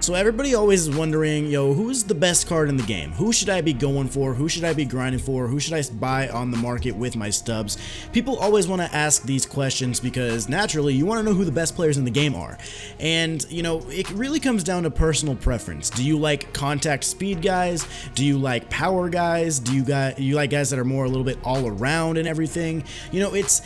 So everybody always is wondering, yo, who's the best card in the game? Who should I be going for? Who should I be grinding for? Who should I buy on the market with my stubs? People always want to ask these questions because naturally you want to know who the best players in the game are. And, you know, it really comes down to personal preference. Do you like contact speed guys? Do you like power guys? Do you like guys that are more a little bit all around and everything? You know, it's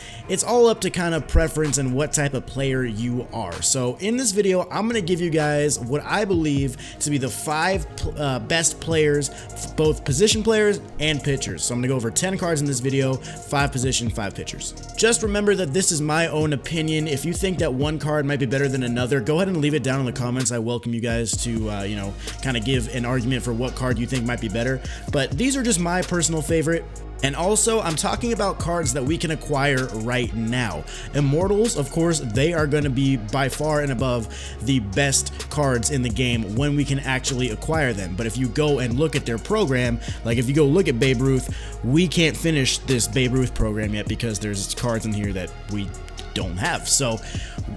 all up to kind of preference and what type of player you are. So in this video, I'm going to give you guys what I believe to be the 5 best players, both position players and pitchers. So I'm gonna go over 10 cards in this video, 5 position, 5 pitchers. Just remember that this is my own opinion. If you think that one card might be better than another, go ahead and leave it down in the comments. I welcome you guys to you know, kind of give an argument for what card you think might be better. But these are just my personal favorite. And also, I'm talking about cards that we can acquire right now. Immortals, of course, they are going to be by far and above the best cards in the game when we can actually acquire them. But if you go and look at their program, like if you go look at Babe Ruth, we can't finish this Babe Ruth program yet because there's cards in here that we don't have. So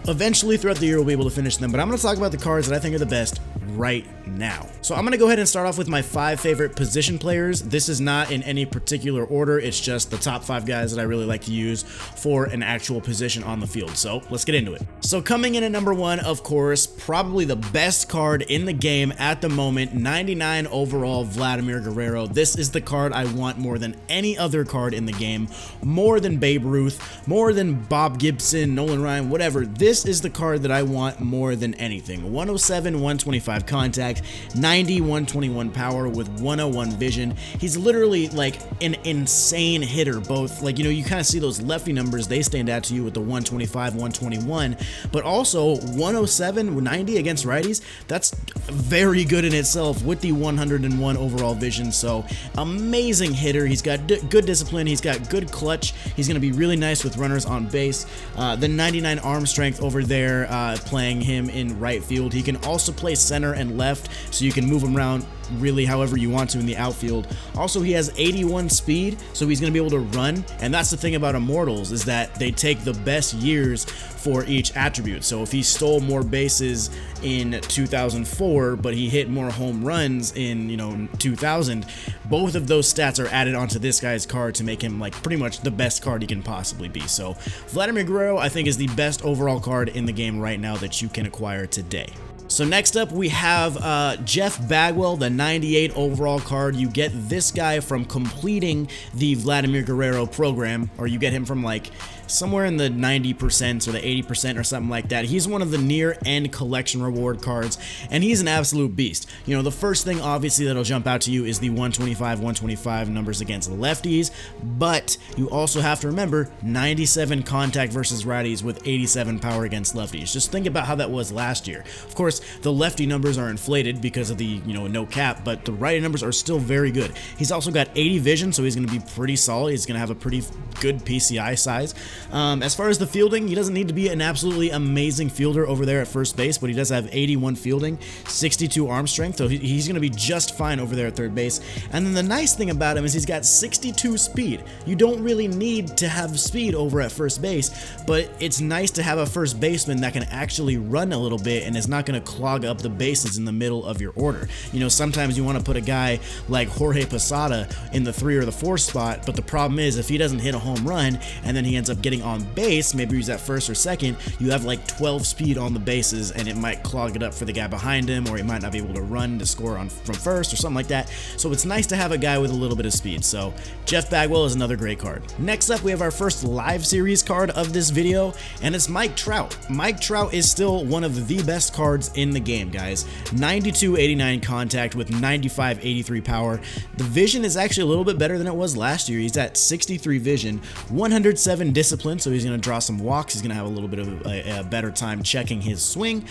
eventually throughout the year we'll be able to finish them, but I'm going to talk about the cards that I think are the best right now. So I'm going to go ahead and start off with my 5 favorite position players. This is not in any particular order, it's just the top 5 guys that I really like to use for an actual position on the field. So let's get into it. So coming in at number 1, of course, probably the best card in the game at the moment, 99 overall Vladimir Guerrero. This is the card I want more than any other card in the game, more than Babe Ruth, more than Bob Gibson, Nolan Ryan, whatever. This is the card that I want more than anything. 107, 125 contact, 90, 121 power with 101 vision. He's literally like an insane hitter, both like, you know, you kind of see those lefty numbers, they stand out to you with the 125, 121, but also 107, 90 against righties. That's very good in itself with the 101 overall vision. So amazing hitter. He's got good discipline. He's got good clutch. He's going to be really nice with runners on base. The 99 arm strength over there, playing him in right field. He can also play center and left, so you can move him around really however you want to in the outfield. Also, he has 81 speed, so he's going to be able to run, and that's the thing about Immortals, is that they take the best years for each attribute. So if he stole more bases in 2004 but he hit more home runs in, you know, 2000, both of those stats are added onto this guy's card to make him like pretty much the best card he can possibly be. So Vladimir Guerrero, I think, is the best overall card in the game right now that you can acquire today. So next up we have Jeff Bagwell, the 98 overall card. You get this guy from completing the Vladimir Guerrero program, or you get him from like somewhere in the 90% or the 80% or something like that. He's one of the near end collection reward cards, and he's an absolute beast. You know, the first thing obviously that'll jump out to you is the 125 numbers against lefties, but you also have to remember 97 contact versus righties with 87 power against lefties. Just think about how that was last year. Of course, the lefty numbers are inflated because of the, you know, no cap, but the righty numbers are still very good. He's also got 80 vision, so he's going to be pretty solid. He's going to have a pretty good PCI size. As far as the fielding, he doesn't need to be an absolutely amazing fielder over there at first base, but he does have 81 fielding, 62 arm strength, so he's going to be just fine over there at third base. And then the nice thing about him is he's got 62 speed. You don't really need to have speed over at first base, but it's nice to have a first baseman that can actually run a little bit and is not going to clog up the bases in the middle of your order. You know, sometimes you want to put a guy like Jorge Posada in the 3 or the 4 spot, but the problem is if he doesn't hit a home run and then he ends up getting on base, maybe he's at first or second, you have like 12 speed on the bases and it might clog it up for the guy behind him, or he might not be able to run to score from first or something like that. So it's nice to have a guy with a little bit of speed. So Jeff Bagwell is another great card. Next up, we have our first live series card of this video, and it's Mike Trout. Mike Trout is still one of the best cards in the game, guys. 92-89 contact with 95-83 power. The vision is actually a little bit better than it was last year. He's at 63 vision, 107 discipline, so he's going to draw some walks. He's going to have a little bit of a better time checking his swing.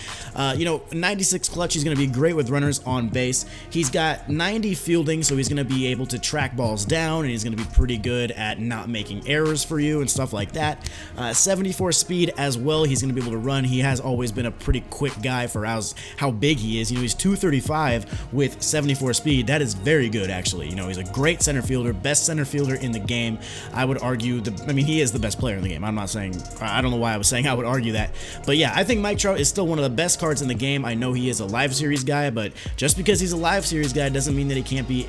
You know, 96 clutch, he's going to be great with runners on base. He's got 90 fielding, so he's going to be able to track balls down, and he's going to be pretty good at not making errors for you and stuff like that. 74 speed as well. He's going to be able to run. He has always been a pretty quick guy for how big he is. You know, he's 235 with 74 speed. That is very good, actually. You know, he's a great center fielder, best center fielder in the game. I would argue, he is the best player in the game. I'm not saying, I don't know why I was saying I would argue that. But yeah, I think Mike Trout is still one of the best cards in the game. I know he is a live series guy, but just because he's a live series guy doesn't mean that he can't be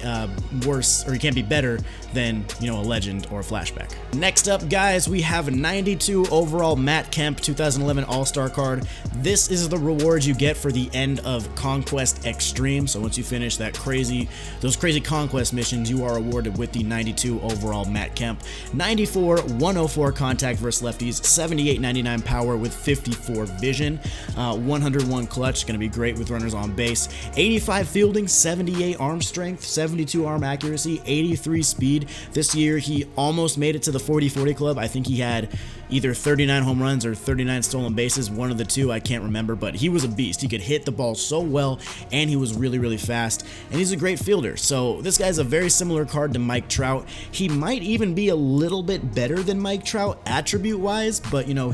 worse, or he can't be better than, you know, a legend or a flashback. Next up, guys, we have 92 overall Matt Kemp 2011 All-Star card. This is the reward you get for the end of Conquest Extreme. So once you finish those crazy Conquest missions, you are awarded with the 92 overall Matt Kemp. 94, 104 contact versus lefties, 78, 99 power with 54 vision, 101 clutch, going to be great with runners on base, 85 fielding, 78 arm strength, 72 arm accuracy, 83 speed. This year he almost made it to the 40-40 club. I think he had either 39 home runs or 39 stolen bases, one of the two, I can't remember, but he was a beast. He could hit the ball so well, and he was really, really fast, and he's a great fielder. So this guy's a very similar card to Mike Trout. He might even be a little bit better than Mike Trout attribute-wise, but you know,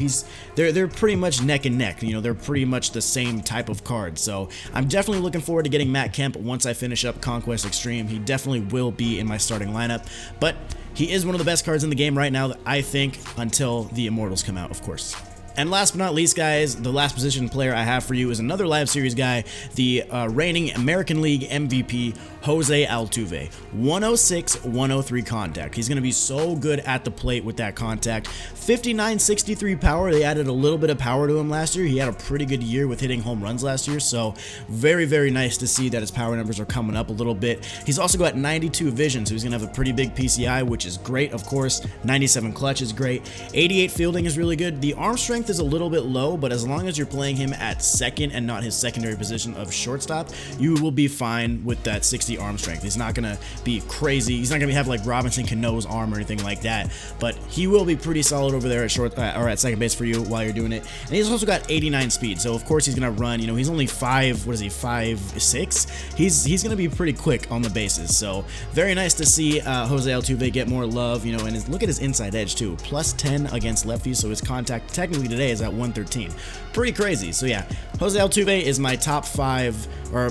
they're pretty much neck and neck. You know, they're pretty much the same type of card. So I'm definitely looking forward to getting Matt Kemp once I finish up Conquest Extreme. He definitely will be in my starting lineup, but he is one of the best cards in the game right now, I think, until the Immortals come out, of course. And last but not least, guys, the last position player I have for you is another live series guy, the reigning American League MVP, Jose Altuve. 106, 103 contact. He's going to be so good at the plate with that contact. 59, 63 power. They added a little bit of power to him last year. He had a pretty good year with hitting home runs last year, so very, very nice to see that his power numbers are coming up a little bit. He's also got 92 vision, so he's going to have a pretty big PCI, which is great, of course. 97 clutch is great. 88 fielding is really good. The arm strength is a little bit low, but as long as you're playing him at second and not his secondary position of shortstop, you will be fine with that 60 arm strength. He's not going to be crazy. He's not going to have like Robinson Cano's arm or anything like that, but he will be pretty solid over there at short or at second base for you while you're doing it. And he's also got 89 speed, so of course he's going to run. You know, he's only 5'6". He's going to be pretty quick on the bases, so very nice to see Jose Altuve get more love. You know, and look at his inside edge too, plus 10 against lefties, so his contact technically today is at 113. Pretty crazy. So yeah, Jose Altuve is my top 5, or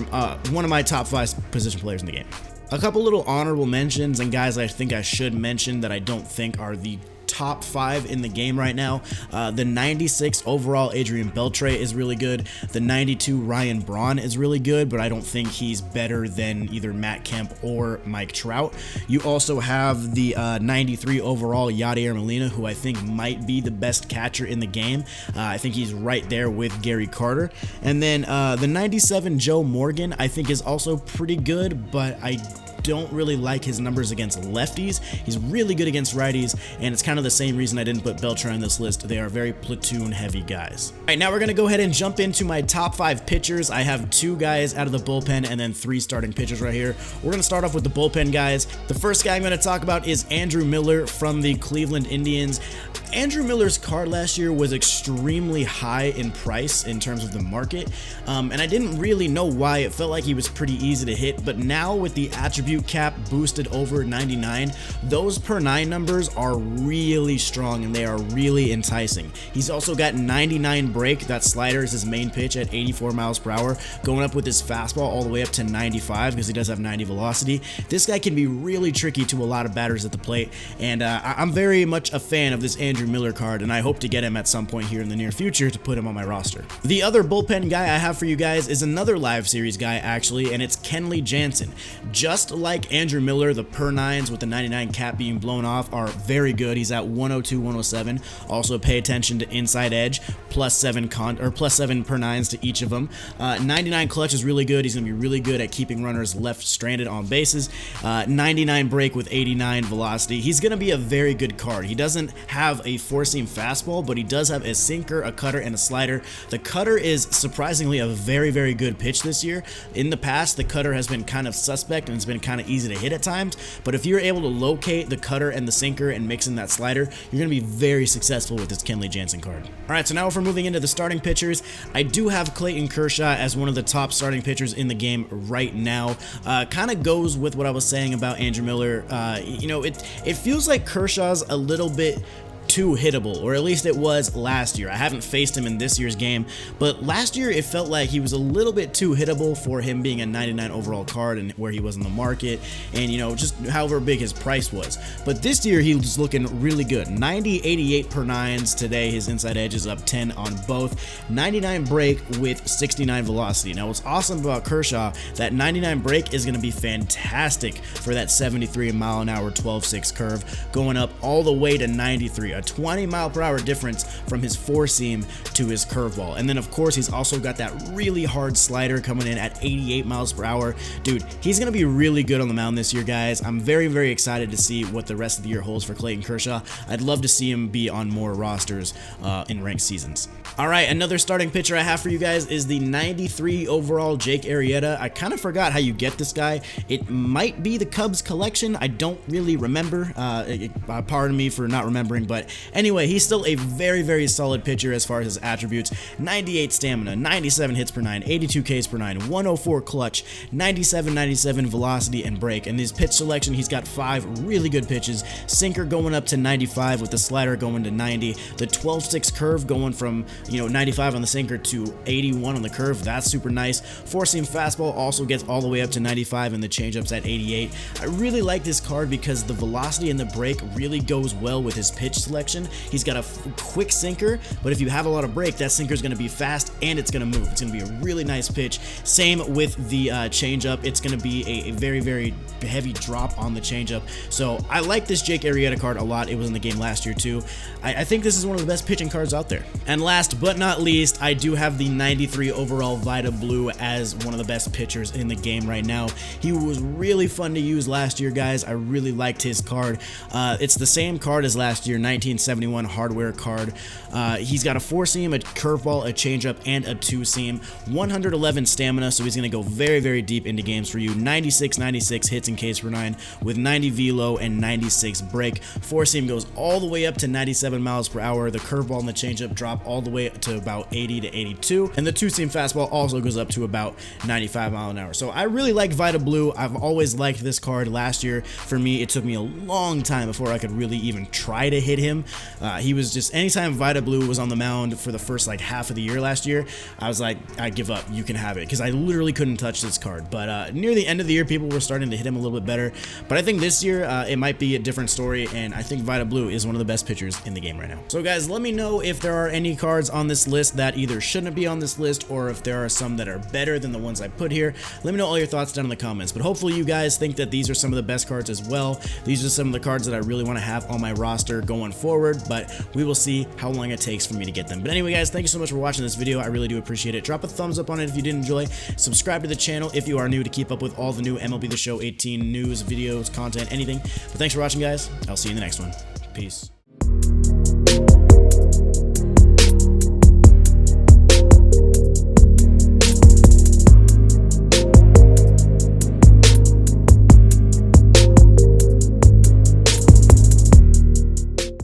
one of my top 5 position players in the game. A couple little honorable mentions and guys I think I should mention that I don't think are the top 5 in the game right now. The 96 overall Adrian Beltre is really good. The 92 Ryan Braun is really good, but I don't think he's better than either Matt Kemp or Mike Trout. You also have the 93 overall Yadier Molina, who I think might be the best catcher in the game. I think he's right there with Gary Carter. And then the 97 Joe Morgan I think is also pretty good, but I don't really like his numbers against lefties. He's really good against righties, and it's kind of the same reason I didn't put Beltre on this list. They are very platoon heavy guys. All right, now we're going to go ahead and jump into my top 5 pitchers. I have 2 guys out of the bullpen and then 3 starting pitchers right here. We're going to start off with the bullpen guys. The first guy I'm going to talk about is Andrew Miller from the Cleveland Indians. Andrew Miller's card last year was extremely high in price in terms of the market, and I didn't really know why. It felt like he was pretty easy to hit, but now with the attribute cap boosted over 99, those per 9 numbers are really strong and they are really enticing. He's also got 99 break. That slider is his main pitch at 84 miles per hour, going up with his fastball all the way up to 95 because he does have 90 velocity. This guy can be really tricky to a lot of batters at the plate, and I'm very much a fan of this Andrew Miller card, and I hope to get him at some point here in the near future to put him on my roster. The other bullpen guy I have for you guys is another live series guy actually, and it's Kenley Jansen. Just like Andrew Miller, the per 9s with the 99 cap being blown off are very good. He's at 102, 107. Also pay attention to inside edge, plus 7 per 9s to each of them. 99 clutch is really good. He's going to be really good at keeping runners left stranded on bases. 99 break with 89 velocity. He's going to be a very good card. He doesn't have a 4-seam fastball, but he does have a sinker, a cutter, and a slider. The cutter is surprisingly a very, very good pitch this year. In the past, the cutter has been kind of suspect and it's been kind of easy to hit at times, but if you're able to locate the cutter and the sinker and mix in that slider, you're going to be very successful with this Kenley Jansen card. Alright, so now if we're moving into the starting pitchers, I do have Clayton Kershaw as one of the top starting pitchers in the game right now. Kind of goes with what I was saying about Andrew Miller. You know, it feels like Kershaw's a little bit too hittable, or at least it was last year. I haven't faced him in this year's game, but last year it felt like he was a little bit too hittable for him being a 99 overall card and where he was in the market, and you know, just however big his price was. But this year he was looking really good. 90, 88 per 9s today. His inside edge is up 10 on both. 99 break with 69 velocity. Now what's awesome about Kershaw, that 99 break is going to be fantastic for that 73 mile an hour 12-6 curve, going up all the way to 93, a 20 mile per hour difference from his four seam to his curveball. And then of course he's also got that really hard slider coming in at 88 miles per hour. Dude, he's going to be really good on the mound this year, guys. I'm very, very excited to see what the rest of the year holds for Clayton Kershaw. I'd love to see him be on more rosters in ranked seasons. All right, another starting pitcher I have for you guys is the 93 overall Jake Arrieta. I kind of forgot how you get this guy. It might be the Cubs collection. I don't really remember. Pardon me for not remembering, but anyway, he's still a very, very solid pitcher as far as his attributes. 98 stamina, 97 hits per 9, 82 Ks per 9, 104 clutch, 97 velocity and break. And his pitch selection, he's got 5 really good pitches. Sinker going up to 95 with the slider going to 90. The 12-6 curve going from 95 on the sinker to 81 on the curve. That's super nice. Four-seam fastball also gets all the way up to 95 and the changeup's at 88. I really like this card because the velocity and the break really goes well with his pitch selection. He's got a quick sinker, but if you have a lot of break, that sinker is going to be fast and it's going to move. It's going to be a really nice pitch. Same with the changeup. It's going to be a very, very heavy drop on the changeup. So I like this Jake Arrieta card a lot. It was in the game last year too. I think this is one of the best pitching cards out there. And last but not least, I do have the 93 overall Vida Blue as one of the best pitchers in the game right now. He was really fun to use last year, guys. I really liked his card. It's the same card as last year, 1971 hardware card. He's got a four-seam, a curveball, a changeup, and a two-seam. 111 stamina, so he's going to go very, very deep into games for you. 96 hits in Ks per 9 with 90 velo and 96 break. Four-seam goes all the way up to 97 miles per hour. The curveball and the changeup drop all the way to about 80 to 82, and the two-seam fastball also goes up to about 95 mile an hour. So I really like Vida Blue. I've always liked this card. Last year, for me, it took me a long time before I could really even try to hit him. He was just, anytime Vida Blue was on the mound for the first like half of the year last year, I was like, I give up, you can have it, because I literally couldn't touch this card. But near the end of the year, people were starting to hit him a little bit better. But I think this year, it might be a different story, and I think Vida Blue is one of the best pitchers in the game right now. So guys, let me know if there are any cards on this list that either shouldn't be on this list, or if there are some that are better than the ones I put here. Let me know all your thoughts down in the comments. But hopefully you guys think that these are some of the best cards as well. These are some of the cards that I really want to have on my roster going forward, but we will see how long it takes for me to get them. But anyway, guys, thank you so much for watching this video. I really do appreciate it. Drop a thumbs up on it if you did enjoy. Subscribe to the channel if you are new to keep up with all the new MLB The Show 18 news, videos, content, anything. But thanks for watching, guys. I'll see you in the next one. Peace.